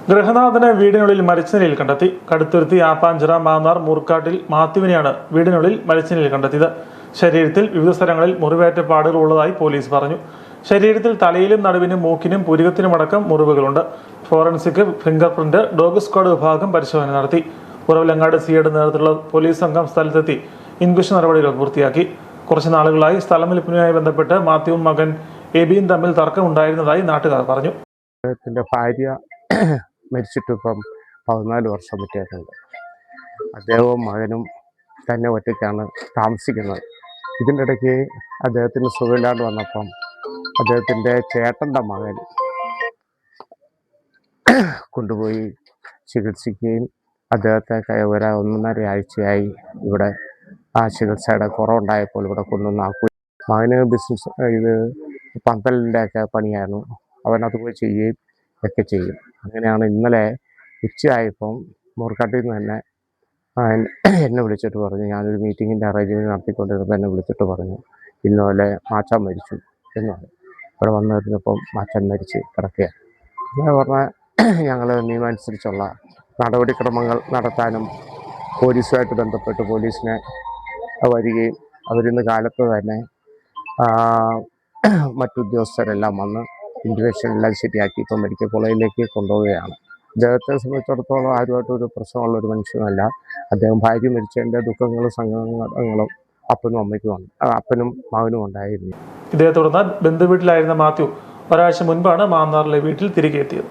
ഗൃഹനാഥനെ വീടിനുള്ളിൽ മരിച്ച നിലയിൽ കണ്ടെത്തി. കടുത്തുരുത്തി ആപ്പാഞ്ചിറ മാന്നാർ മൂർക്കാട്ടിൽ മാത്യുവിനെയാണ് വീടിനുള്ളിൽ മരിച്ച നിലയിൽ കണ്ടെത്തിയത്. ശരീരത്തിൽ വിവിധ സ്ഥലങ്ങളിൽ മുറിവേറ്റ പാടുകൾ ഉള്ളതായി പോലീസ് പറഞ്ഞു. ശരീരത്തിൽ തലയിലും നടുവിനും മൂക്കിനും പുരികത്തിനുമടക്കം മുറിവുകളുണ്ട്. Forensic, fingerprint, dog squad വിഭാഗം പരിശോധന നടത്തി. ഉറവിലങ്ങാട് സിയുടെ നേതൃത്വത്തിലുള്ള പോലീസ് സംഘം സ്ഥലത്തെത്തി ഇൻക്വസ്റ്റ് നടപടികൾ പൂർത്തിയാക്കി. കുറച്ചു നാളുകളായി സ്ഥലം വിൽപ്പനയുമായി ബന്ധപ്പെട്ട് മാത്യുവും മകൻ എബിയും തമ്മിൽ തർക്കമുണ്ടായിരുന്നതായി നാട്ടുകാർ പറഞ്ഞു. ഭാര്യ മരിച്ചിട്ടിപ്പം 14 വർഷം പറ്റിയിട്ടുണ്ട്. അദ്ദേഹവും മകനും തന്നെ ഒറ്റയ്ക്കാണ് താമസിക്കുന്നത്. ഇതിൻ്റെ ഇടയ്ക്ക് അദ്ദേഹത്തിന് സുഖമില്ലാണ്ട് വന്നപ്പം അദ്ദേഹത്തിൻ്റെ ചേട്ടൻ്റെ മകൻ കൊണ്ടുപോയി ചികിത്സിക്കുകയും അദ്ദേഹത്തെ 1.5 ആഴ്ചയായി ഇവിടെ ആ ചികിത്സയുടെ കുറവുണ്ടായപ്പോൾ ഇവിടെ കൊണ്ടുവന്നാക്കുകയും മകന് ബിസിനസ് പന്തലിൻ്റെയൊക്കെ പണിയാണ്, അവനത് പോയി ചെയ്യുകയും ഒക്കെ ചെയ്യും. അങ്ങനെയാണ് ഇന്നലെ ഉച്ചയായപ്പം മൂർക്കാട്ടിൽ നിന്ന് തന്നെ എന്നെ വിളിച്ചിട്ട് പറഞ്ഞു, ഞാനൊരു മീറ്റിങ്ങിൻ്റെ അറേഞ്ച്മെൻറ്റ് നടത്തിക്കൊണ്ടിരുന്നപ്പോൾ എന്നെ വിളിച്ചിട്ട് പറഞ്ഞു ഇന്നലെ മാച്ചാൻ മരിച്ചു എന്ന് പറഞ്ഞു. ഇവിടെ വന്നിരുന്നപ്പം മാച്ചാൻ മരിച്ച് കിടക്കുകയാണ്. അങ്ങനെ പറഞ്ഞാൽ ഞങ്ങൾ നിയമമനുസരിച്ചുള്ള നടപടിക്രമങ്ങൾ നടത്താനും പോലീസുമായിട്ട് ബന്ധപ്പെട്ട് പോലീസിനെ വരികയും അവരിന്ന് കാലത്ത് തന്നെ മറ്റുദ്യോഗസ്ഥരെല്ലാം വന്ന് ഇൻഫെക്ഷനെല്ലാം ശരിയാക്കി ഇപ്പം മെഡിക്കൽ കോളേജിലേക്ക് കൊണ്ടുപോവുകയാണ്. അദ്ദേഹത്തെ സംബന്ധിച്ചിടത്തോളം ആരുമായിട്ടൊരു പ്രശ്നമുള്ള ഒരു മനുഷ്യനല്ല. അദ്ദേഹം ഭാര്യ മരിച്ചതിൻ്റെ ദുഃഖങ്ങളും സങ്കടങ്ങളും അപ്പനും മകനും ഉണ്ടായിരുന്നു. ഇതേ തുടർന്ന് ബന്ധുവീട്ടിലായിരുന്ന മാത്യു ഒരാഴ്ച മുൻപാണ് മാന്നാറിലെ വീട്ടിൽ തിരികെ എത്തിയത്.